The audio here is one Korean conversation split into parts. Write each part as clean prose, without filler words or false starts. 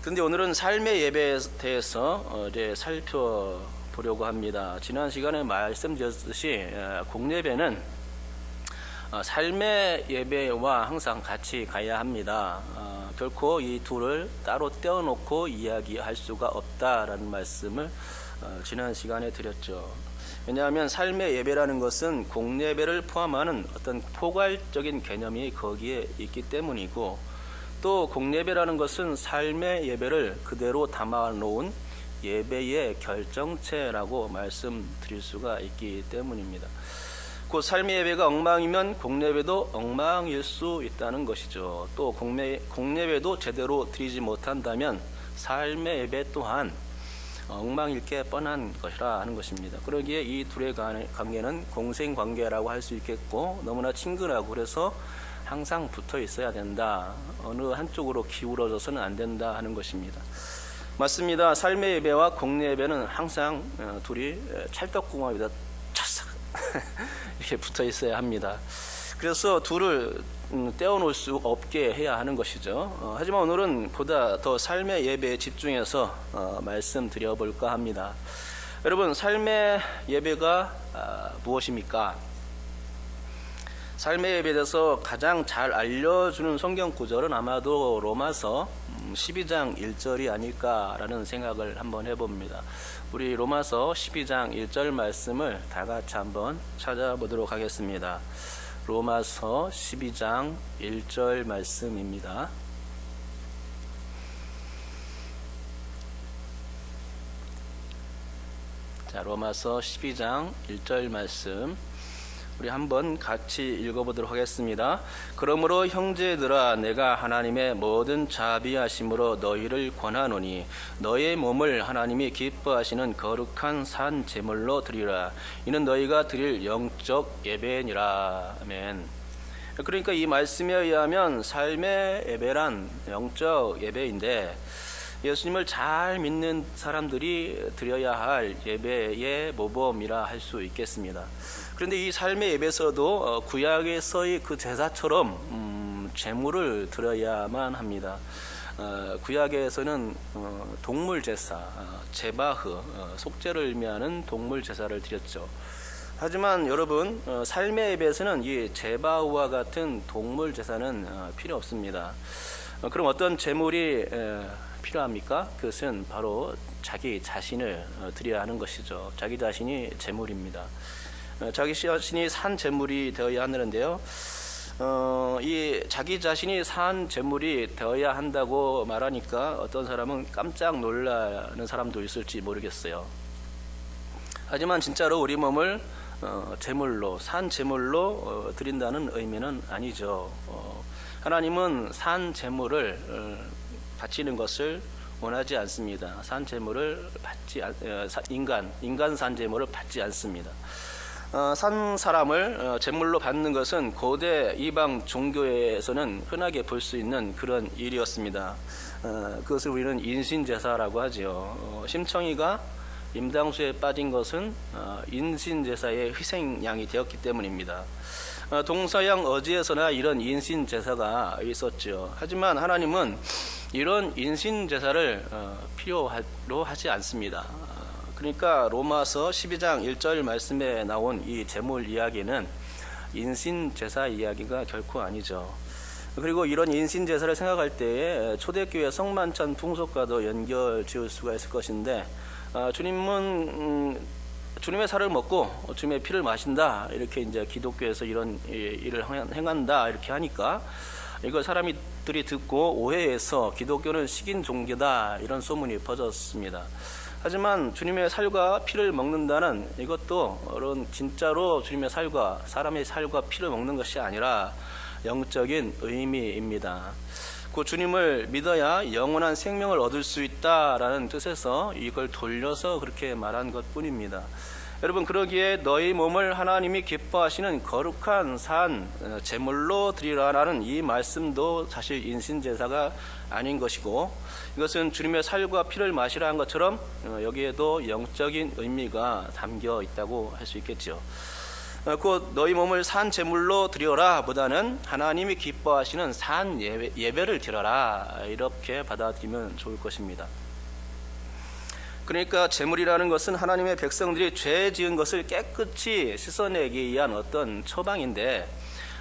근데 오늘은 삶의 예배에 대해서 이제 살펴보려고 합니다. 지난 시간에 말씀드렸듯이 공예배는 삶의 예배와 항상 같이 가야 합니다. 결코 이 둘을 따로 떼어놓고 이야기할 수가 없다라는 말씀을 지난 시간에 드렸죠. 왜냐하면 삶의 예배라는 것은 공예배를 포함하는 어떤 포괄적인 개념이 거기에 있기 때문이고, 또 공예배라는 것은 삶의 예배를 그대로 담아놓은 예배의 결정체라고 말씀드릴 수가 있기 때문입니다. 그 삶의 예배가 엉망이면 공예배도 엉망일 수 있다는 것이죠. 또 공예배도 제대로 드리지 못한다면 삶의 예배 또한 엉망일 게 뻔한 것이라 하는 것입니다. 그러기에 이 둘의 관계는 공생관계라고 할 수 있겠고, 너무나 친근하고 그래서 항상 붙어 있어야 된다. 어느 한쪽으로 기울어져서는 안 된다 하는 것입니다. 맞습니다. 삶의 예배와 공예 예배는 항상 둘이 찰떡궁합이다. 찰싹 이렇게 붙어 있어야 합니다. 그래서 둘을 떼어놓을 수 없게 해야 하는 것이죠. 하지만 오늘은 보다 더 삶의 예배에 집중해서 말씀드려볼까 합니다. 여러분, 삶의 예배가 무엇입니까? 삶의 예배에 대해서 가장 잘 알려주는 성경 구절은 아마도 로마서 12장 1절이 아닐까라는 생각을 한번 해봅니다. 우리 로마서 12장 1절 말씀을 다 같이 한번 찾아보도록 하겠습니다. 로마서 12장 1절 말씀입니다. 자, 로마서 12장 1절 말씀 우리 한번 같이 읽어보도록 하겠습니다. 그러므로 형제들아, 내가 하나님의 모든 자비하심으로 너희를 권하노니 너의 몸을 하나님이 기뻐하시는 거룩한 산 제물로 드리라. 이는 너희가 드릴 영적 예배니라. 아멘. 그러니까 이 말씀에 의하면 삶의 예배란 영적 예배인데, 예수님을 잘 믿는 사람들이 드려야 할 예배의 모범이라 할 수 있겠습니다. 그런데 이 삶의 예배에서도 구약에서의 그 제사처럼 제물을 드려야만 합니다. 구약에서는 동물 제사, 제바흐, 속죄를 의미하는 동물 제사를 드렸죠. 하지만 여러분, 삶의 예배에서는 이 제바흐와 같은 동물 제사는 필요 없습니다. 그럼 어떤 제물이 필요합니까? 그것은 바로 자기 자신을 드려야 하는 것이죠. 자기 자신이 제물입니다. 자기 자신이 산 제물이 되어야 하는데요. 이 자기 자신이 산 제물이 되어야 한다고 말하니까 어떤 사람은 깜짝 놀라는 사람도 있을지 모르겠어요. 하지만 진짜로 우리 몸을 제물로, 산 제물로 드린다는 의미는 아니죠. 하나님은 산 제물을 바치는 것을 원하지 않습니다. 산 제물을 인간 산 제물을 받지 않습니다. 산 사람을 제물로 받는 것은 고대 이방 종교에서는 흔하게 볼 수 있는 그런 일이었습니다. 그것을 우리는 인신제사라고 하죠. 심청이가 임당수에 빠진 것은 인신제사의 희생양이 되었기 때문입니다. 동서양 어디에서나 이런 인신제사가 있었죠. 하지만 하나님은 이런 인신제사를 필요로 하지 않습니다. 그러니까 로마서 12장 1절 말씀에 나온 이 제물 이야기는 인신제사 이야기가 결코 아니죠. 그리고 이런 인신제사를 생각할 때에 초대교회 성만찬 풍속과도 연결 지을 수가 있을 것인데, 주님은 주님의 살을 먹고 주님의 피를 마신다, 이렇게 이제 기독교에서 이런 일을 행한다 이렇게 하니까 이걸 사람들이 듣고 오해해서 기독교는 식인 종교다 이런 소문이 퍼졌습니다. 하지만 주님의 살과 피를 먹는다는 이것도 진짜로 주님의 살과 사람의 살과 피를 먹는 것이 아니라 영적인 의미입니다. 그 주님을 믿어야 영원한 생명을 얻을 수 있다라는 뜻에서 이걸 돌려서 그렇게 말한 것뿐입니다. 여러분, 그러기에 너희 몸을 하나님이 기뻐하시는 거룩한 산 제물로 드리라라는 이 말씀도 사실 인신제사가 아닌 것이고, 이것은 주님의 살과 피를 마시라 한 것처럼 여기에도 영적인 의미가 담겨 있다고 할 수 있겠죠. 곧 너희 몸을 산 제물로 드려라 보다는 하나님이 기뻐하시는 산 예배를 드려라, 이렇게 받아들이면 좋을 것입니다. 그러니까 제물이라는 것은 하나님의 백성들이 죄 지은 것을 깨끗이 씻어내기 위한 어떤 처방인데,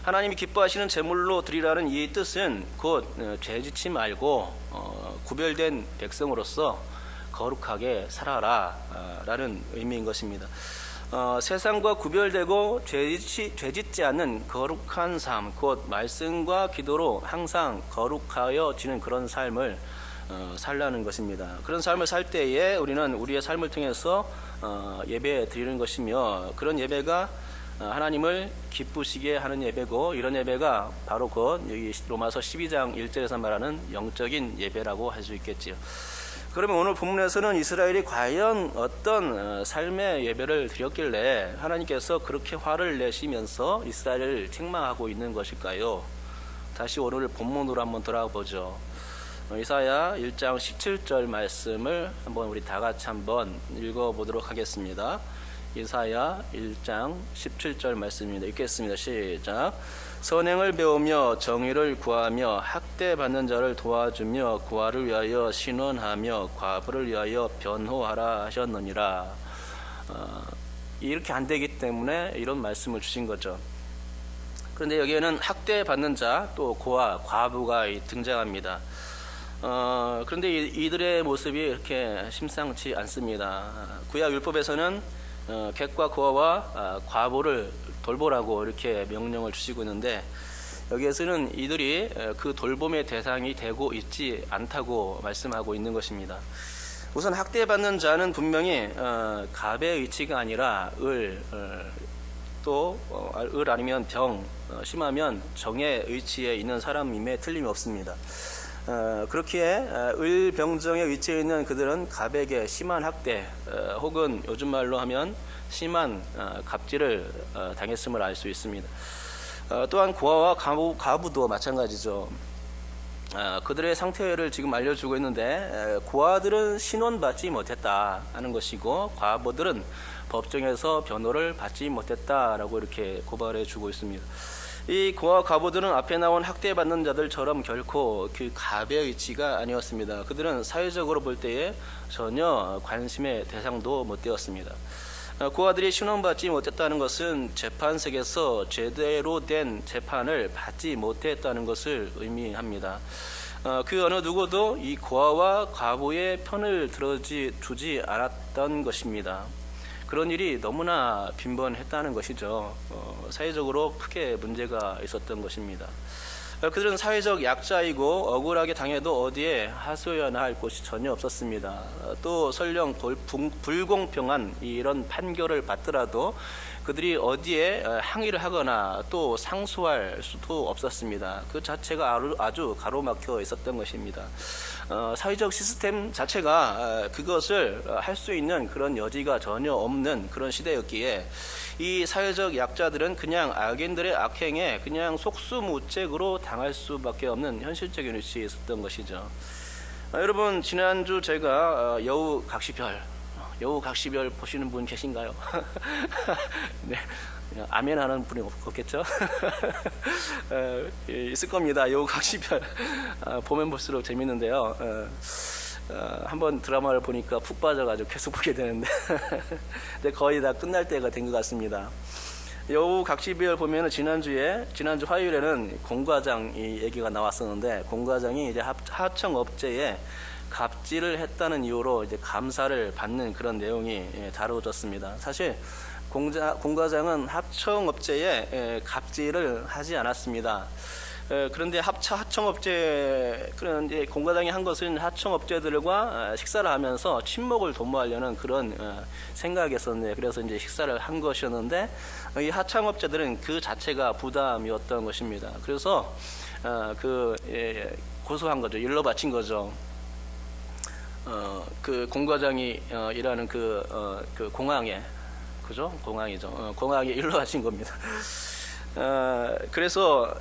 하나님이 기뻐하시는 제물로 드리라는 이 뜻은 곧 죄짓지 말고 구별된 백성으로서 거룩하게 살아라 라는 의미인 것입니다. 세상과 구별되고 죄짓지 않는 거룩한 삶, 곧 말씀과 기도로 항상 거룩하여지는 그런 삶을 살라는 것입니다. 그런 삶을 살 때에 우리는 우리의 삶을 통해서 예배 드리는 것이며, 그런 예배가 하나님을 기쁘시게 하는 예배고, 이런 예배가 바로 곧 여기 로마서 12장 1절에서 말하는 영적인 예배라고 할 수 있겠지요. 그러면 오늘 본문에서는 이스라엘이 과연 어떤 삶의 예배를 드렸길래 하나님께서 그렇게 화를 내시면서 이스라엘을 책망하고 있는 것일까요? 다시 오늘 본문으로 한번 돌아보죠. 이사야 1장 17절 말씀을 한번 우리 다 같이 한번 읽어보도록 하겠습니다. 이사야 1장 17절 말씀입니다. 읽겠습니다. 시작. 선행을 배우며 정의를 구하며 학대받는 자를 도와주며 구하를 위하여 신원하며 과부를 위하여 변호하라 하셨느니라. 이렇게 안 되기 때문에 이런 말씀을 주신 거죠. 그런데 여기에는 학대받는 자, 또 고아, 과부가 등장합니다. 그런데 이들의 모습이 이렇게 심상치 않습니다. 구약 율법에서는 객과 고아와 과부를 돌보라고 이렇게 명령을 주시고 있는데, 여기에서는 이들이 그 돌봄의 대상이 되고 있지 않다고 말씀하고 있는 것입니다. 우선 학대받는 자는 분명히 갑의 의치가 아니라 또 을 아니면 병, 심하면 정의 의치에 있는 사람임에 틀림이 없습니다. 그렇기에 을병정에 위치해 있는 그들은 갑에게 심한 학대 혹은 요즘 말로 하면 심한 갑질을 당했음을 알 수 있습니다. 또한 고아와 과부도 마찬가지죠. 그들의 상태를 지금 알려주고 있는데, 고아들은 신원받지 못했다 하는 것이고, 과부들은 법정에서 변호를 받지 못했다라고 이렇게 고발해 주고 있습니다. 이 고아 과부들은 앞에 나온 학대받는 자들처럼 결코 그 갑의 위치가 아니었습니다. 그들은 사회적으로 볼 때에 전혀 관심의 대상도 못 되었습니다. 고아들이 신원받지 못했다는 것은 재판석에서 제대로 된 재판을 받지 못했다는 것을 의미합니다. 그 어느 누구도 이 고아와 과부의 편을 들어주지 않았던 것입니다. 그런 일이 너무나 빈번했다는 것이죠. 사회적으로 크게 문제가 있었던 것입니다. 그들은 사회적 약자이고 억울하게 당해도 어디에 하소연할 곳이 전혀 없었습니다. 또 설령 불공평한 이런 판결을 받더라도 그들이 어디에 항의를 하거나 또 상소할 수도 없었습니다. 그 자체가 아주 가로막혀 있었던 것입니다. 사회적 시스템 자체가 그것을 할 수 있는 그런 여지가 전혀 없는 그런 시대였기에 이 사회적 약자들은 그냥 악인들의 악행에 그냥 속수무책으로 당할 수밖에 없는 현실적인 위치에 있었던 것이죠. 여러분, 지난주 제가 여우 각시별 보시는 분 계신가요? 네, 아멘 하는 분이 없겠죠? 있을 겁니다. 여우 각시별 보면 볼수록 재밌는데요. 한번 드라마를 보니까 푹 빠져가지고 계속 보게 되는데 근데 거의 다 끝날 때가 된 것 같습니다. 여우 각시별 보면은 지난주 화요일에는 공과장 이 얘기가 나왔었는데, 공과장이 이제 하청업체에 갑질을 했다는 이유로 이제 감사를 받는 그런 내용이 다루어졌습니다. 사실 공과장은 하청업체에 갑질을 하지 않았습니다. 그런데 그런데 공과장이 한 것은 하청업체들과 식사를 하면서 친목을 도모하려는 그런 생각이었었는데, 그래서 이제 식사를 한 것이었는데, 이 하청업체들은 그 자체가 부담이었던 것입니다. 그래서 고소한 거죠. 일러 바친 거죠. 그 공과장이 일하는 그 공항에, 그죠? 공항이죠. 공항에 일러 바친 겁니다. 그래서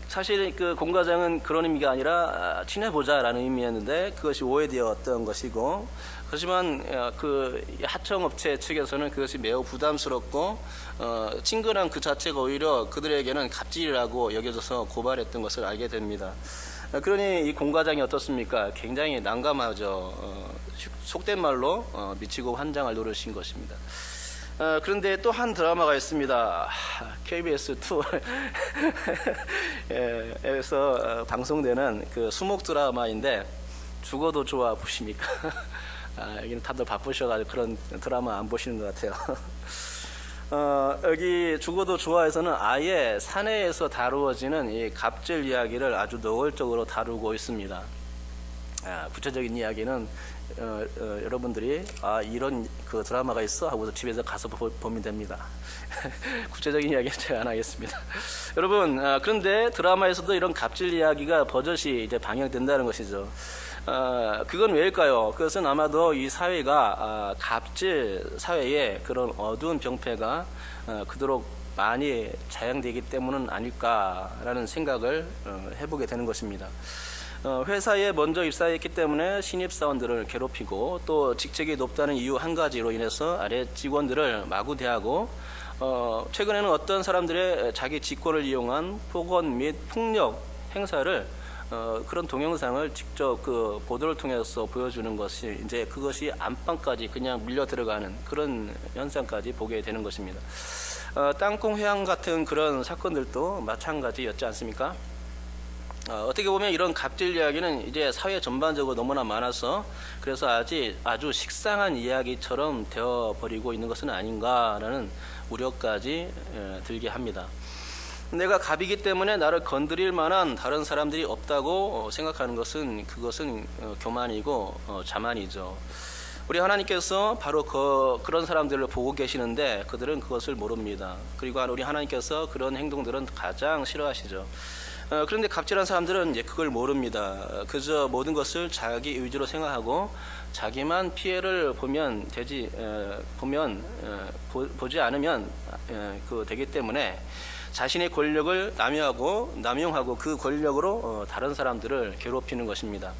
사실 그 공과장은 그런 의미가 아니라 친해보자라는 의미였는데 그것이 오해되었던 것이고, 하지만 그 하청업체 측에서는 그것이 매우 부담스럽고 친근한 그 자체가 오히려 그들에게는 갑질이라고 여겨져서 고발했던 것을 알게 됩니다. 그러니 이 공과장이 어떻습니까? 굉장히 난감하죠. 속된 말로 미치고 환장할 노릇인 것입니다. 그런데 또 한 드라마가 있습니다. KBS2에서 방송되는 그 수목 드라마인데 죽어도 좋아 보십니까? 여기는 다들 바쁘셔가지고 그런 드라마 안 보시는 것 같아요. 여기 죽어도 좋아에서는 아예 사내에서 다루어지는 이 갑질 이야기를 아주 노골적으로 다루고 있습니다. 구체적인 이야기는 여러분들이 이런 그 드라마가 있어 하고서 집에서 가서 보면 됩니다. 구체적인 이야기는 제가 안 하겠습니다. 여러분, 그런데 드라마에서도 이런 갑질 이야기가 버젓이 이제 방영된다는 것이죠. 그건 왜일까요? 그것은 아마도 이 사회가 갑질 사회에 그런 어두운 병폐가 그토록 많이 자양되기 때문은 아닐까라는 생각을 해보게 되는 것입니다. 회사에 먼저 입사했기 때문에 신입사원들을 괴롭히고 또 직책이 높다는 이유 한 가지로 인해서 아래 직원들을 마구 대하고 최근에는 어떤 사람들의 자기 직권을 이용한 폭언 및 폭력 행사를 그런 동영상을 직접 그 보도를 통해서 보여주는 것이 이제 그것이 안방까지 그냥 밀려 들어가는 그런 현상까지 보게 되는 것입니다. 땅콩 회항 같은 그런 사건들도 마찬가지였지 않습니까? 어떻게 보면 이런 갑질 이야기는 이제 사회 전반적으로 너무나 많아서 그래서 아주 식상한 이야기처럼 되어버리고 있는 것은 아닌가라는 우려까지 들게 합니다. 내가 갑이기 때문에 나를 건드릴 만한 다른 사람들이 없다고 생각하는 것은 그것은 교만이고 자만이죠. 우리 하나님께서 바로 그런 사람들을 보고 계시는데 그들은 그것을 모릅니다. 그리고 우리 하나님께서 그런 행동들은 가장 싫어하시죠. 그런데 갑질한 사람들은 이제 그걸 모릅니다. 그저 모든 것을 자기 의지로 생각하고 자기만 피해를 보지 않으면 되기 때문에 자신의 권력을 남용하고 그 권력으로 다른 사람들을 괴롭히는 것입니다.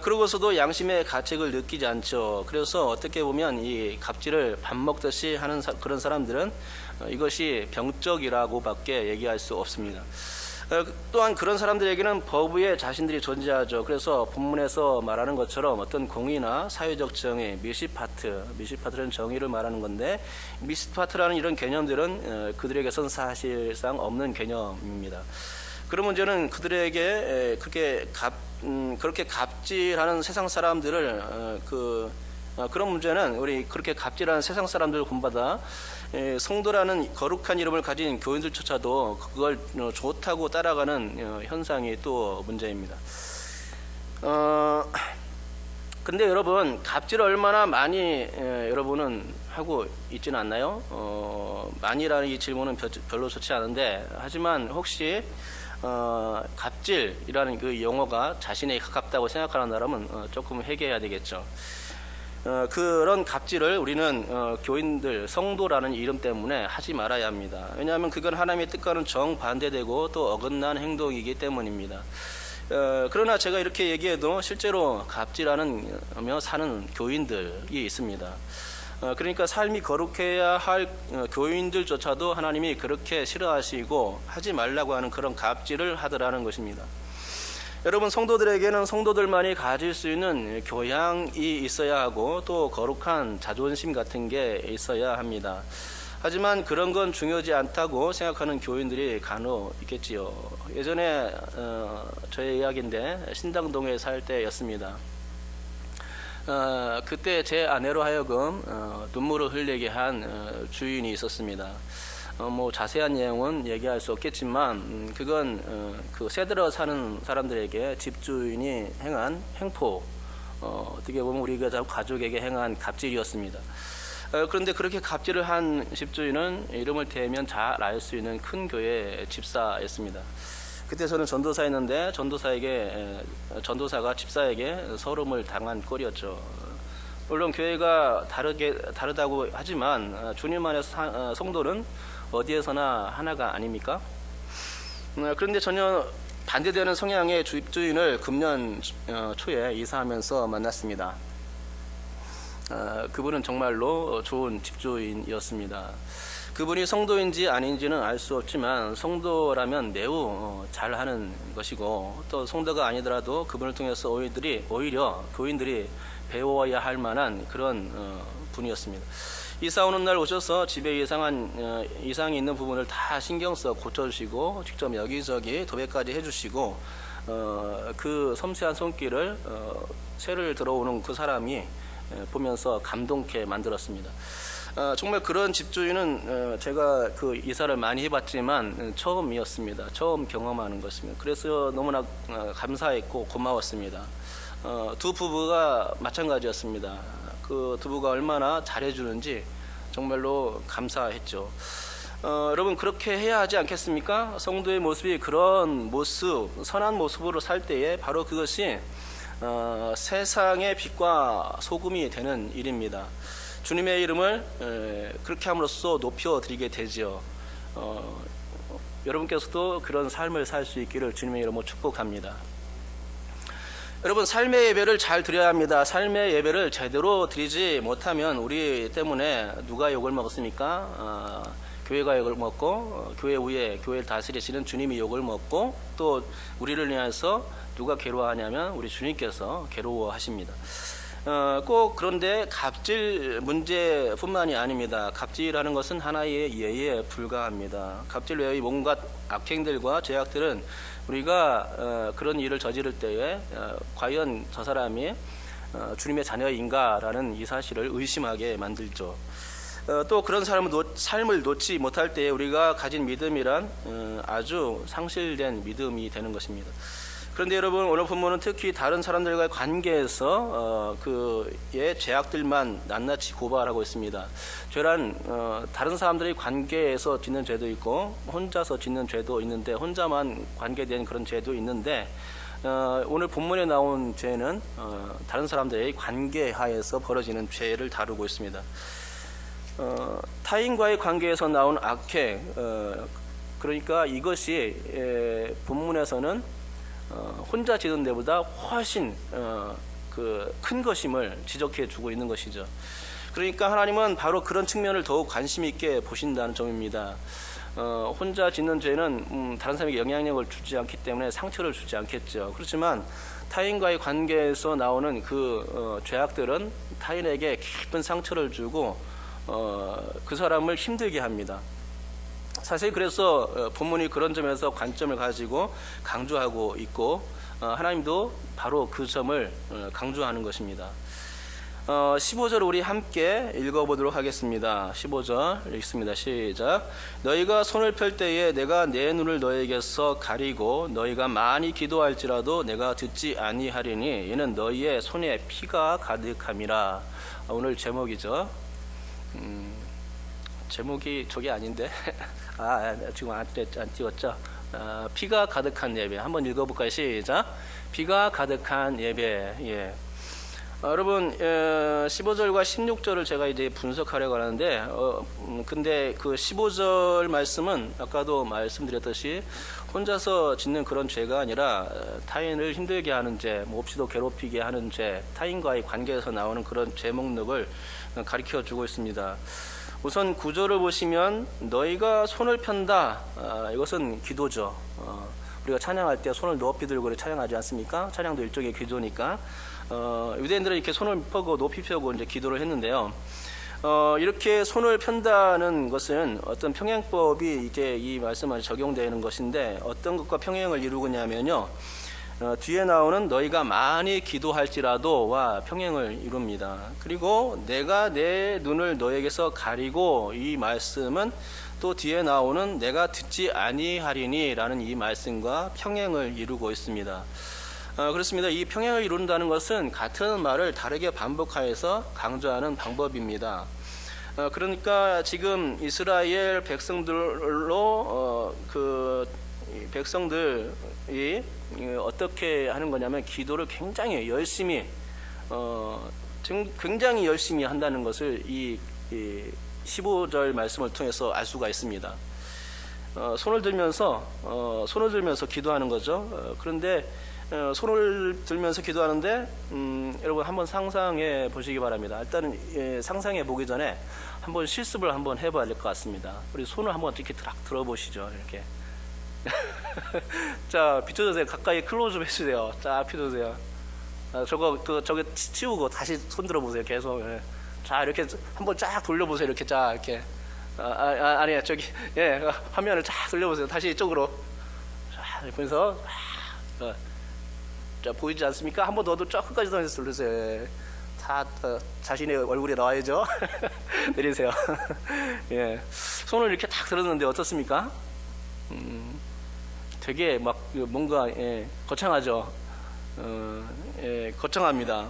그러고서도 양심의 가책을 느끼지 않죠. 그래서 어떻게 보면 이 갑질을 밥 먹듯이 하는 그런 사람들은 이것이 병적이라고밖에 얘기할 수 없습니다. 또한 그런 사람들에게는 법 위에 자신들이 존재하죠. 그래서 본문에서 말하는 것처럼 어떤 공의나 사회적 정의, 미시파트는 정의를 말하는 건데 미시파트라는 이런 개념들은 그들에게선 사실상 없는 개념입니다. 그런 문제는 그들에게 그렇게 갑질하는 세상 사람들을 그런 문제는 우리 그렇게 갑질하는 세상 사람들을 본받아 성도라는 거룩한 이름을 가진 교인들조차도 그걸 좋다고 따라가는 현상이 또 문제입니다. 근데 여러분 갑질을 얼마나 많이 여러분은 하고 있지는 않나요? 많이라는 이 질문은 별로 좋지 않은데 하지만 혹시 갑질이라는 그 용어가 자신에게 가깝다고 생각하는 사람은 조금 회개해야 되겠죠. 그런 갑질을 우리는 교인들, 성도라는 이름 때문에 하지 말아야 합니다. 왜냐하면 그건 하나님의 뜻과는 정반대되고 또 어긋난 행동이기 때문입니다. 그러나 제가 이렇게 얘기해도 실제로 갑질하며 사는 교인들이 있습니다. 그러니까 삶이 거룩해야 할 교인들조차도 하나님이 그렇게 싫어하시고 하지 말라고 하는 그런 갑질을 하더라는 것입니다. 여러분, 성도들에게는 성도들만이 가질 수 있는 교양이 있어야 하고 또 거룩한 자존심 같은 게 있어야 합니다. 하지만 그런 건 중요하지 않다고 생각하는 교인들이 간혹 있겠지요. 예전에 저의 이야기인데 신당동에 살 때였습니다. 그때 제 아내로 하여금 눈물을 흘리게 한 주인이 있었습니다. 뭐 자세한 내용은 얘기할 수 없겠지만 그건 그 새들어 사는 사람들에게 집주인이 행한 횡포, 어떻게 보면 우리 가족에게 행한 갑질이었습니다. 그런데 그렇게 갑질을 한 집주인은 이름을 대면 잘 알 수 있는 큰 교회 집사였습니다. 그때 저는 전도사였는데 전도사가 집사에게 서름을 당한 꼴이었죠. 물론 교회가 다르다고 하지만 주님 안에서 성도는 어디에서나 하나가 아닙니까? 그런데 전혀 반대되는 성향의 집주인을 금년 초에 이사하면서 만났습니다. 그분은 정말로 좋은 집주인이었습니다. 그분이 성도인지 아닌지는 알 수 없지만 성도라면 매우 잘하는 것이고, 또 성도가 아니더라도 그분을 통해서 오히려 교인들이 배워야 할 만한 그런 분이었습니다. 이사 오는 날 오셔서 집에 이상이 있는 부분을 다 신경 써 고쳐주시고, 직접 여기저기 도배까지 해주시고, 그 섬세한 손길을 새를 들어오는 그 사람이 보면서 감동케 만들었습니다. 정말 그런 집주인은 제가 그 이사를 많이 해봤지만 처음이었습니다. 처음 경험하는 것입니다. 그래서 너무나 감사했고 고마웠습니다. 두 부부가 마찬가지였습니다. 그 두 부부가 얼마나 잘해주는지 정말로 감사했죠. 여러분, 그렇게 해야 하지 않겠습니까? 성도의 모습이 그런 모습, 선한 모습으로 살 때에 바로 그것이 세상의 빛과 소금이 되는 일입니다. 주님의 이름을 그렇게 함으로써 높여드리게 되지요. 여러분께서도 그런 삶을 살 수 있기를 주님의 이름으로 축복합니다. 여러분, 삶의 예배를 잘 드려야 합니다. 삶의 예배를 제대로 드리지 못하면 우리 때문에 누가 욕을 먹었습니까? 교회가 욕을 먹고, 교회 위에 교회를 다스리시는 주님이 욕을 먹고, 또 우리를 위해서 누가 괴로워하냐면 우리 주님께서 괴로워하십니다. 꼭 그런데 갑질 문제뿐만이 아닙니다. 갑질하는 것은 하나의 예에 불과합니다. 갑질 외의 온갖 악행들과 죄악들은 우리가 그런 일을 저지를 때에 과연 저 사람이 주님의 자녀인가라는 이 사실을 의심하게 만들죠. 또 그런 삶을 놓지 못할 때에 우리가 가진 믿음이란 아주 상실된 믿음이 되는 것입니다. 그런데 여러분, 오늘 본문은 특히 다른 사람들과의 관계에서 그의 죄악들만 낱낱이 고발하고 있습니다. 죄란 다른 사람들의 관계에서 짓는 죄도 있고 혼자서 짓는 죄도 있는데, 혼자만 관계된 그런 죄도 있는데, 오늘 본문에 나온 죄는 다른 사람들의 관계하에서 벌어지는 죄를 다루고 있습니다. 타인과의 관계에서 나온 악행, 그러니까 이것이 본문에서는 혼자 짓는 데보다 훨씬 큰 것임을 지적해 주고 있는 것이죠. 그러니까 하나님은 바로 그런 측면을 더욱 관심 있게 보신다는 점입니다. 혼자 짓는 죄는 다른 사람에게 영향력을 주지 않기 때문에 상처를 주지 않겠죠. 그렇지만 타인과의 관계에서 나오는 그 죄악들은 타인에게 깊은 상처를 주고 그 사람을 힘들게 합니다. 사실 그래서 본문이 그런 점에서 관점을 가지고 강조하고 있고, 하나님도 바로 그 점을 강조하는 것입니다. 15절 우리 함께 읽어보도록 하겠습니다. 15절 읽습니다. 시작. 너희가 손을 펼 때에 내가 내 눈을 너희에게서 가리고 너희가 많이 기도할지라도 내가 듣지 아니하리니 이는 너희의 손에 피가 가득함이라. 오늘 제목이죠. 제목이 저게 아닌데 지금 안 띄웠죠? 피가 가득한 예배 한번 읽어볼까요? 시작. 피가 가득한 예배. 예. 여러분, 15절과 16절을 제가 이제 분석하려고 하는데, 근데 그 15절 말씀은 아까도 말씀드렸듯이 혼자서 짓는 그런 죄가 아니라 타인을 힘들게 하는 죄, 몹시도 괴롭히게 하는 죄, 타인과의 관계에서 나오는 그런 죄 목록을 가르쳐 주고 있습니다. 우선 구절을 보시면 너희가 손을 편다, 이것은 기도죠. 우리가 찬양할 때 손을 높이 들고 찬양하지 않습니까? 찬양도 일종의 기도니까. 유대인들은 이렇게 손을 펴고 높이 펴고 이제 기도를 했는데요. 이렇게 손을 편다는 것은 어떤 평행법이 이제 이 말씀에 적용되는 것인데, 어떤 것과 평행을 이루느냐면요, 뒤에 나오는 너희가 많이 기도할지라도와 평행을 이룹니다. 그리고 내가 내 눈을 너에게서 가리고, 이 말씀은 또 뒤에 나오는 내가 듣지 아니하리니 라는 이 말씀과 평행을 이루고 있습니다. 그렇습니다. 이 평행을 이룬다는 것은 같은 말을 다르게 반복하여서 강조하는 방법입니다. 그러니까 지금 이스라엘 백성들로 그 백성들이 어떻게 하는 거냐면 기도를 굉장히 열심히 한다는 것을 이 15절 말씀을 통해서 알 수가 있습니다. 손을 들면서 기도하는 거죠. 그런데 손을 들면서 기도하는데 여러분 한번 상상해 보시기 바랍니다. 일단은 상상해 보기 전에 한번 실습을 한번 해봐야 될 것 같습니다. 우리 손을 한번 이렇게 딱 들어보시죠. 이렇게. 자, 비춰주세요. 가까이 클로즈업 해주세요. 자, 비춰주세요. 저거 치우고 다시 손 들어보세요. 계속. 예. 자, 이렇게 한번 쫙 돌려보세요. 이렇게 쫙 이렇게. 아니야, 저기, 예, 화면을 쫙 돌려보세요. 다시 이쪽으로. 자, 보면서, 자, 보이지 않습니까? 한 번 더도 쫙 끝까지 돌리세요. 예. 다 자신의 얼굴에 나와야죠. 내리세요. 예, 손을 이렇게 딱 들었는데 어떻습니까? 되게 막 뭔가 거창하죠. 거창합니다.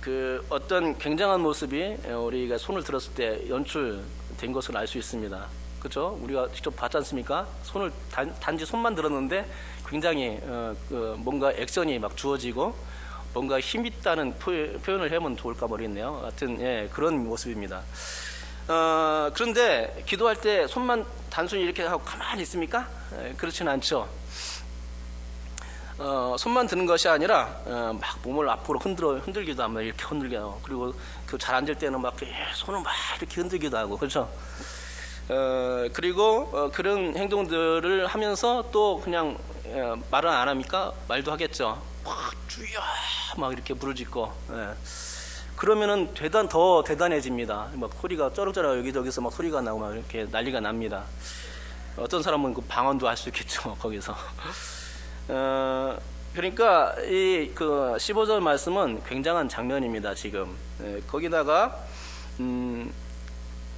그 어떤 굉장한 모습이 우리가 손을 들었을 때 연출된 것을 알 수 있습니다. 그렇죠? 우리가 직접 봤지 않습니까? 손을 단지 손만 들었는데 굉장히 뭔가 액션이 막 주어지고 뭔가 힘있다는 표현을 하면 좋을까 모르겠네요. 하여튼 그런 모습입니다. 그런데 기도할 때 손만 단순히 이렇게 하고 가만히 있습니까? 그렇지는 않죠. 손만 드는 것이 아니라 막 몸을 앞으로 흔들기도 합니다. 이렇게 흔들게요. 그리고 잘 앉을 때는 막 손을 막 이렇게 흔들기도 하고, 그렇죠? 그리고 그런 행동들을 하면서 또 그냥 말은 안 합니까? 말도 하겠죠. 막 주여 막 이렇게 부르짖고. 그러면은 더 대단해집니다. 막 소리가 쩌럭쩌럭 여기저기서 막 소리가 나고 막 이렇게 난리가 납니다. 어떤 사람은 그 방언도 할 수 있겠죠. 거기서. 그러니까 이 15절 말씀은 굉장한 장면입니다. 지금 거기다가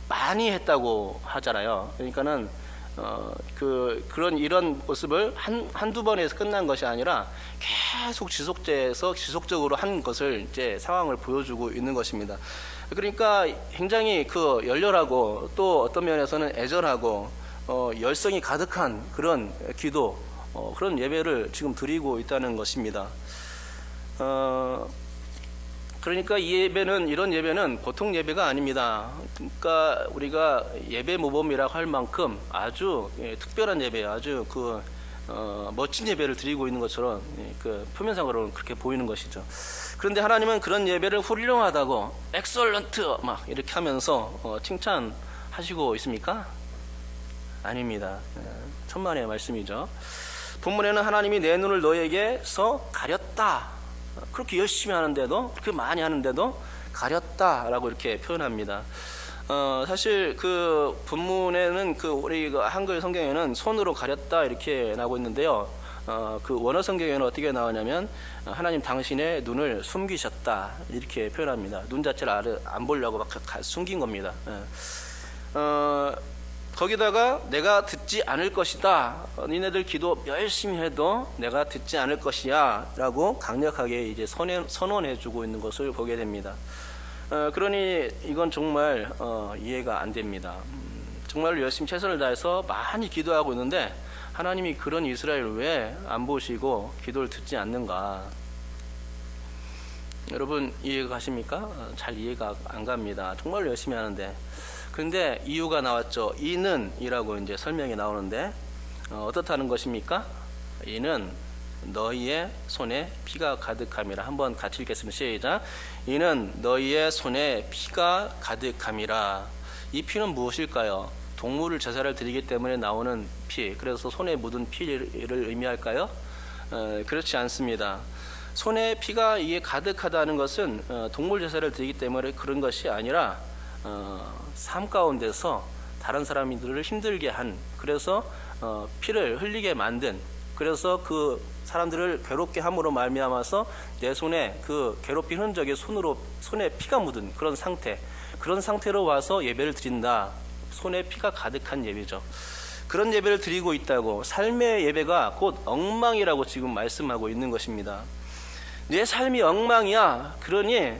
많이 했다고 하잖아요. 그러니까는 이런 모습을 한두 번에서 끝난 것이 아니라 계속 지속적으로 한 것을 이제 상황을 보여주고 있는 것입니다. 그러니까 굉장히 열렬하고 또 어떤 면에서는 애절하고 열성이 가득한 그런 기도, 그런 예배를 지금 드리고 있다는 것입니다. 그러니까 이런 예배는 보통 예배가 아닙니다. 그러니까 우리가 예배 모범이라고 할 만큼 아주 특별한 예배, 아주 멋진 예배를 드리고 있는 것처럼 표면상으로는 그렇게 보이는 것이죠. 그런데 하나님은 그런 예배를 훌륭하다고 엑설런트 막 이렇게 하면서 칭찬하시고 있습니까? 아닙니다. 천만의 말씀이죠. 본문에는 하나님이 내 눈을 너에게서 가렸다. 그렇게 열심히 하는데도, 그렇게 많이 하는데도 가렸다라고 이렇게 표현합니다. 사실 본문에는 우리 한글 성경에는 손으로 가렸다 이렇게 나오고 있는데요. 원어 성경에는 어떻게 나오냐면 하나님 당신의 눈을 숨기셨다 이렇게 표현합니다. 눈 자체를 안 보려고 막 숨긴 겁니다. 거기다가 내가 듣지 않을 것이다. 니네들 기도 열심히 해도 내가 듣지 않을 것이야 라고 강력하게 이제 선언해 주고 있는 것을 보게 됩니다. 그러니 이건 정말 이해가 안 됩니다. 정말 열심히 최선을 다해서 많이 기도하고 있는데 하나님이 그런 이스라엘을 왜 안 보시고 기도를 듣지 않는가? 여러분 이해가 가십니까? 잘 이해가 안 갑니다. 정말 열심히 하는데. 그런데 이유가 나왔죠. 이는 이라고 이제 설명이 나오는데 어떻다는 것입니까? 이는 너희의 손에 피가 가득함이라. 한번 같이 읽겠습니다. 시작. 이는 너희의 손에 피가 가득함이라. 이 피는 무엇일까요? 동물을 제사를 드리기 때문에 나오는 피, 그래서 손에 묻은 피를 의미할까요? 그렇지 않습니다. 손에 피가 이게 가득하다는 것은 동물 제사를 드리기 때문에 그런 것이 아니라 삶 가운데서 다른 사람들을 힘들게 한, 그래서 피를 흘리게 만든, 그래서 그 사람들을 괴롭게 함으로 말미암아서 내 손에 괴롭힌 흔적에 손에 피가 묻은 그런 상태로 와서 예배를 드린다. 손에 피가 가득한 예배죠. 그런 예배를 드리고 있다고. 삶의 예배가 곧 엉망이라고 지금 말씀하고 있는 것입니다. 내 삶이 엉망이야. 그러니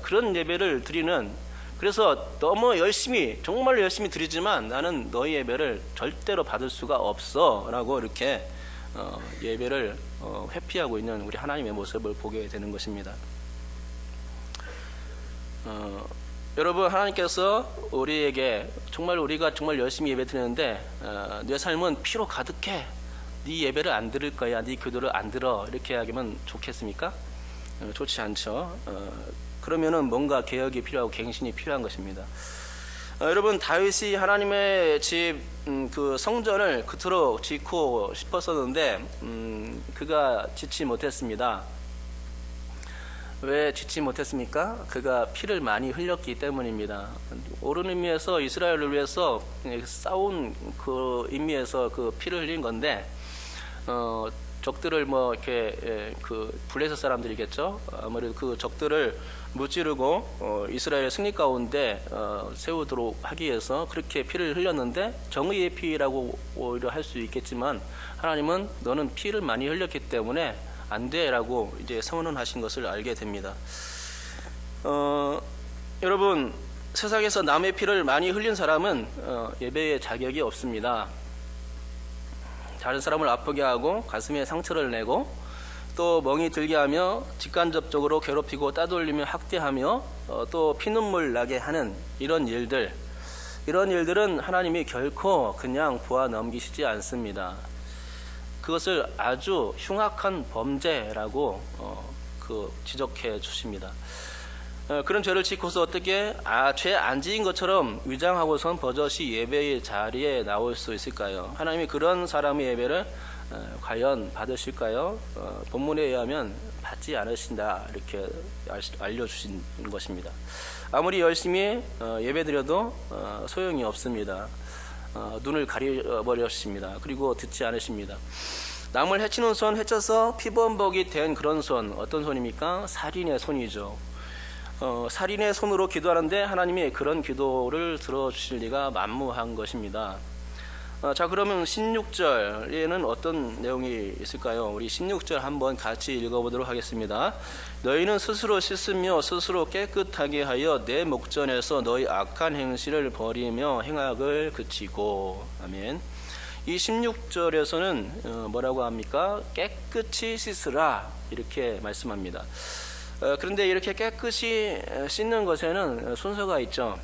그런 예배를 드리는, 그래서 너무 열심히, 정말 열심히 드리지만 나는 너희 예배를 절대로 받을 수가 없어 라고 이렇게 예배를 회피하고 있는 우리 하나님의 모습을 보게 되는 것입니다. 여러분, 하나님께서 우리에게 정말 우리가 정말 열심히 예배 드리는데 내 삶은 피로 가득해, 네 예배를 안 들을 거야, 네 기도를 안 들어, 이렇게 하면 좋겠습니까? 좋지 않죠. 그러면은 뭔가 개혁이 필요하고 갱신이 필요한 것입니다. 여러분, 다윗이 하나님의 집 그 성전을 그토록 짓고 싶었었는데 그가 짓지 못했습니다. 왜 짓지 못했습니까? 그가 피를 많이 흘렸기 때문입니다. 옳은 의미에서 이스라엘을 위해서 싸운 그 의미에서 그 피를 흘린 건데, 적들을 뭐 이렇게 그 블레셋 사람들이겠죠. 아무래도 그 적들을 무찌르고 이스라엘의 승리 가운데 세우도록 하기 위해서 그렇게 피를 흘렸는데, 정의의 피라고 오히려 할 수 있겠지만 하나님은 너는 피를 많이 흘렸기 때문에 안 돼라고 이제 선언하신 것을 알게 됩니다. 여러분, 세상에서 남의 피를 많이 흘린 사람은 예배의 자격이 없습니다. 다른 사람을 아프게 하고 가슴에 상처를 내고 또 멍이 들게 하며 직간접적으로 괴롭히고 따돌리며 학대하며 또 피눈물 나게 하는 이런 일들은 하나님이 결코 그냥 보아 넘기시지 않습니다. 그것을 아주 흉악한 범죄라고 지적해 주십니다. 그런 죄를 짓고서 어떻게 죄 안 지은 것처럼 위장하고선 버젓이 예배의 자리에 나올 수 있을까요? 하나님이 그런 사람의 예배를 과연 받으실까요? 본문에 의하면 받지 않으신다, 이렇게 알려주신 것입니다. 아무리 열심히 예배드려도 소용이 없습니다. 눈을 가려버렸습니다. 그리고 듣지 않으십니다. 남을 해치는 손, 해쳐서 피범벅이 된 그런 손, 어떤 손입니까? 살인의 손이죠. 살인의 손으로 기도하는데 하나님이 그런 기도를 들어주실 리가 만무한 것입니다. 자, 그러면 16절에는 어떤 내용이 있을까요? 우리 16절 한번 같이 읽어보도록 하겠습니다. 너희는 스스로 씻으며 스스로 깨끗하게 하여 내 목전에서 너희 악한 행실을 버리며 행악을 그치고. 아멘. 이 16절에서는 뭐라고 합니까? 깨끗이 씻으라, 이렇게 말씀합니다. 그런데 이렇게 깨끗이 씻는 것에는 순서가 있죠.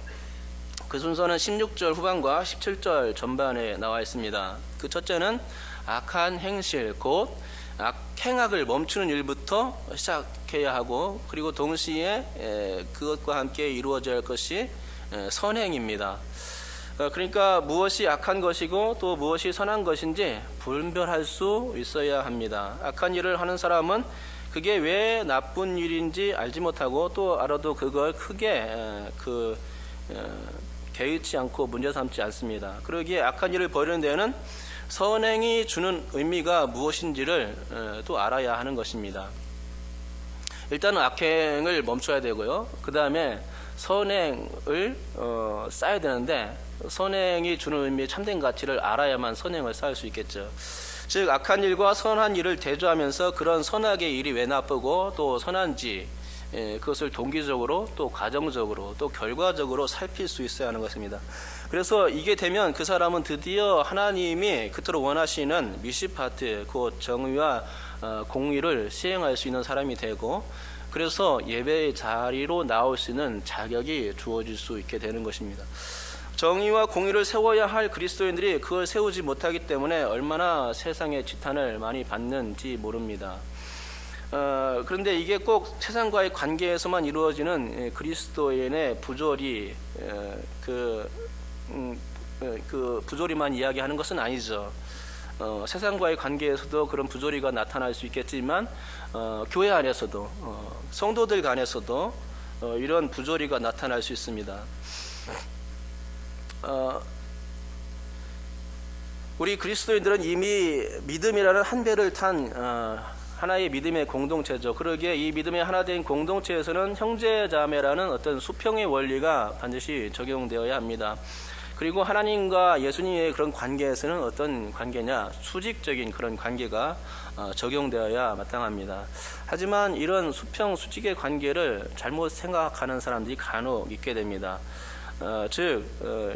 그 순서는 16절 후반과 17절 전반에 나와 있습니다. 그 첫째는 악한 행실, 곧 행악을 멈추는 일부터 시작해야 하고, 그리고 동시에 그것과 함께 이루어져야 할 것이 선행입니다. 그러니까 무엇이 악한 것이고 또 무엇이 선한 것인지 분별할 수 있어야 합니다. 악한 일을 하는 사람은 그게 왜 나쁜 일인지 알지 못하고, 또 알아도 그걸 크게 개의치 않고 문제 삼지 않습니다. 그러기에 악한 일을 벌이는 데에는 선행이 주는 의미가 무엇인지를 또 알아야 하는 것입니다. 일단은 악행을 멈춰야 되고요. 그 다음에 선행을 쌓아야 되는데, 선행이 주는 의미의 참된 가치를 알아야만 선행을 쌓을 수 있겠죠. 즉, 악한 일과 선한 일을 대조하면서 그런 선악의 일이 왜 나쁘고 또 선한지 그것을 동기적으로 또 과정적으로 또 결과적으로 살필 수 있어야 하는 것입니다. 그래서 이게 되면 그 사람은 드디어 하나님이 그토록 원하시는 미시파트, 곧 정의와 공의를 시행할 수 있는 사람이 되고, 그래서 예배의 자리로 나올 수 있는 자격이 주어질 수 있게 되는 것입니다. 정의와 공의를 세워야 할 그리스도인들이 그걸 세우지 못하기 때문에 얼마나 세상의 지탄을 많이 받는지 모릅니다. 그런데 이게 꼭 세상과의 관계에서만 이루어지는 그리스도인의 부조리, 그 부조리만 이야기하는 것은 아니죠. 세상과의 관계에서도 그런 부조리가 나타날 수 있겠지만 교회 안에서도 성도들 간에서도 이런 부조리가 나타날 수 있습니다. 우리 그리스도인들은 이미 믿음이라는 한 배를 탄 하나의 믿음의 공동체죠. 그러기에 이 믿음의 하나 된 공동체에서는 형제자매라는 어떤 수평의 원리가 반드시 적용되어야 합니다. 그리고 하나님과 예수님의 그런 관계에서는 어떤 관계냐? 수직적인 그런 관계가 적용되어야 마땅합니다. 하지만 이런 수평 수직의 관계를 잘못 생각하는 사람들이 간혹 있게 됩니다. 즉,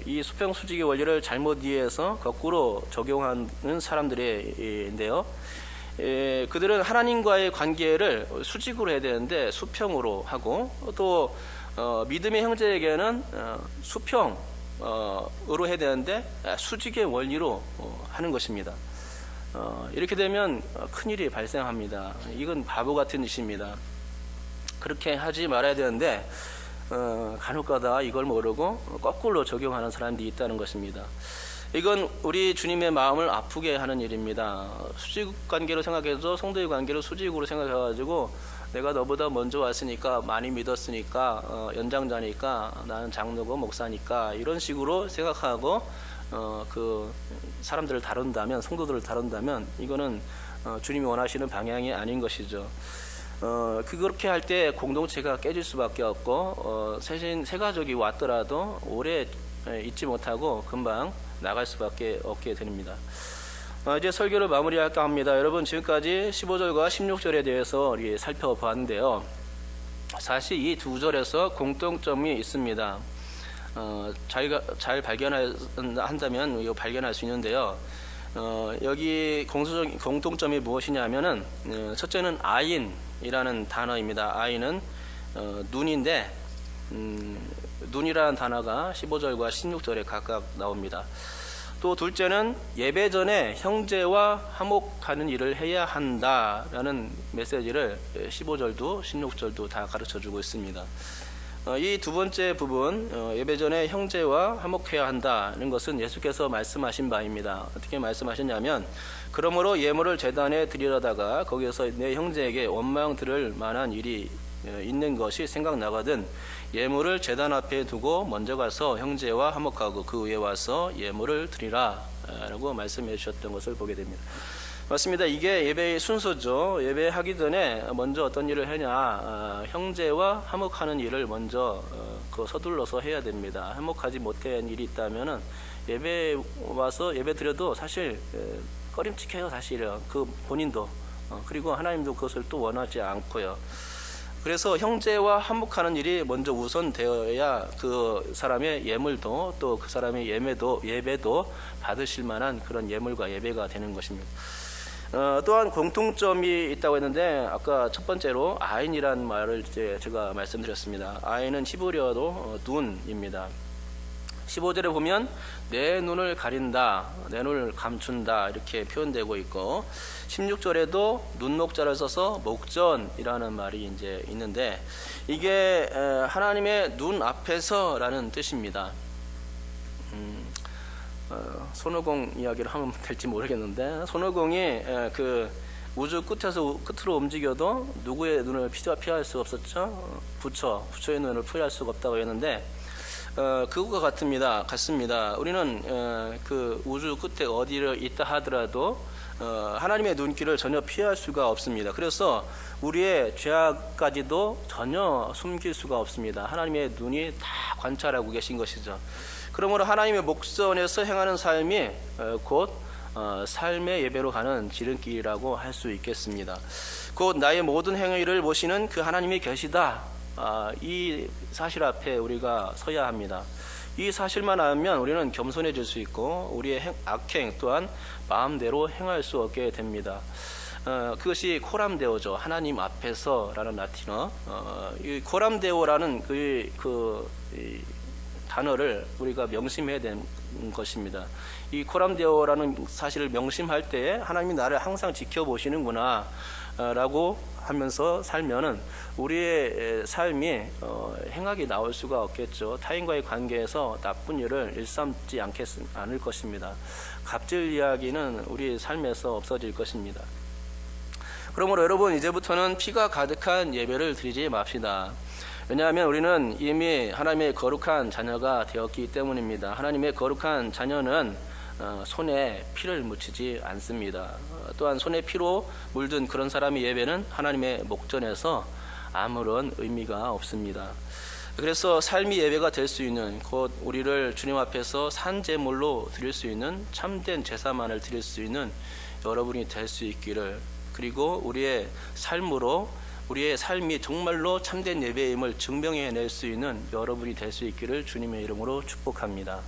이 수평 수직의 원리를 잘못 이해해서 거꾸로 적용하는 사람들인데요. 그들은 하나님과의 관계를 수직으로 해야 되는데 수평으로 하고, 또 믿음의 형제에게는 수평으로 해야 되는데 수직의 원리로 하는 것입니다. 이렇게 되면 큰일이 발생합니다. 이건 바보 같은 짓입니다. 그렇게 하지 말아야 되는데 간혹가다 이걸 모르고 거꾸로 적용하는 사람들이 있다는 것입니다. 이건 우리 주님의 마음을 아프게 하는 일입니다. 수직 관계로 생각해서 성도의 관계를 수직으로 생각해가지고 내가 너보다 먼저 왔으니까 많이 믿었으니까 연장자니까 나는 장로고 목사니까 이런 식으로 생각하고 그 사람들을 다룬다면, 성도들을 다룬다면 이거는 주님이 원하시는 방향이 아닌 것이죠. 그렇게 할 때 공동체가 깨질 수밖에 없고 새 가족이 왔더라도 오래 있지 못하고 금방 나갈 수밖에 없게 됩니다. 이제 설교를 마무리할까 합니다. 여러분, 지금까지 15절과 16절에 대해서 우리 살펴보았는데요. 사실 이 두 절에서 공통점이 있습니다. 잘 발견한다면 이거 발견할 수 있는데요. 여기 공통점이 무엇이냐면은 첫째는 아인이라는 단어입니다. 아인은 눈인데 눈이라는 단어가 15절과 16절에 각각 나옵니다. 또 둘째는 예배 전에 형제와 화목하는 일을 해야 한다라는 메시지를 15절도 16절도 다 가르쳐주고 있습니다. 이 두 번째 부분, 예배 전에 형제와 화목해야 한다는 것은 예수께서 말씀하신 바입니다. 어떻게 말씀하셨냐면, 그러므로 예물을 제단에 드리려다가 거기에서 내 형제에게 원망 들을 만한 일이 있는 것이 생각나거든 예물을 제단 앞에 두고 먼저 가서 형제와 화목하고 그 후에 와서 예물을 드리라 라고 말씀해 주셨던 것을 보게 됩니다. 맞습니다. 이게 예배의 순서죠. 예배하기 전에 먼저 어떤 일을 하냐, 형제와 화목하는 일을 먼저 서둘러서 해야 됩니다. 화목하지 못한 일이 있다면은 예배 와서 예배 드려도 사실 꺼림칙해요. 사실은 그 본인도 그리고 하나님도 그것을 또 원하지 않고요. 그래서 형제와 화목하는 일이 먼저 우선되어야 그 사람의 예물도 또 그 사람의 예배도 받으실 만한 그런 예물과 예배가 되는 것입니다. 또한 공통점이 있다고 했는데 아까 첫 번째로 아인이라는 말을 제가 말씀드렸습니다. 아인은 히브리어로 눈입니다. 15절에 보면 내 눈을 가린다, 내 눈을 감춘다 이렇게 표현되고 있고 16절에도 눈목자를 써서 목전이라는 말이 이제 있는데 이게 하나님의 눈 앞에서라는 뜻입니다. 손오공 이야기를 하면 될지 모르겠는데 손오공이 그 우주 끝으로 움직여도 누구의 눈을 피할 수가 없었죠. 부처의 눈을 피할 수가 없다고 했는데 그것과 같습니다. 우리는 그 우주 끝에 어디를 있다 하더라도 하나님의 눈길을 전혀 피할 수가 없습니다. 그래서 우리의 죄악까지도 전혀 숨길 수가 없습니다. 하나님의 눈이 다 관찰하고 계신 것이죠. 그러므로 하나님의 목전에서 행하는 삶이 곧 삶의 예배로 가는 지름길이라고 할 수 있겠습니다. 곧 나의 모든 행위를 보시는 그 하나님이 계시다. 이 사실 앞에 우리가 서야 합니다. 이 사실만 알면 우리는 겸손해질 수 있고 우리의 악행 또한 마음대로 행할 수 없게 됩니다. 그것이 코람데오죠. 하나님 앞에서라는 라틴어. 이 코람데오라는 그 단어를 우리가 명심해야 되는 것입니다. 이 코람데오라는 사실을 명심할 때 하나님이 나를 항상 지켜보시는구나 라고 하면서 살면은 우리의 삶이 행하게 나올 수가 없겠죠. 타인과의 관계에서 나쁜 일을 일삼지 않을 것입니다. 갑질 이야기는 우리 삶에서 없어질 것입니다. 그러므로 여러분, 이제부터는 피가 가득한 예배를 드리지 맙시다. 왜냐하면 우리는 이미 하나님의 거룩한 자녀가 되었기 때문입니다. 하나님의 거룩한 자녀는 손에 피를 묻히지 않습니다. 또한 손에 피로 물든 그런 사람의 예배는 하나님의 목전에서 아무런 의미가 없습니다. 그래서 삶이 예배가 될 수 있는, 곧 우리를 주님 앞에서 산제물로 드릴 수 있는 참된 제사만을 드릴 수 있는 여러분이 될 수 있기를, 그리고 우리의 삶으로 우리의 삶이 정말로 참된 예배임을 증명해낼 수 있는 여러분이 될 수 있기를 주님의 이름으로 축복합니다.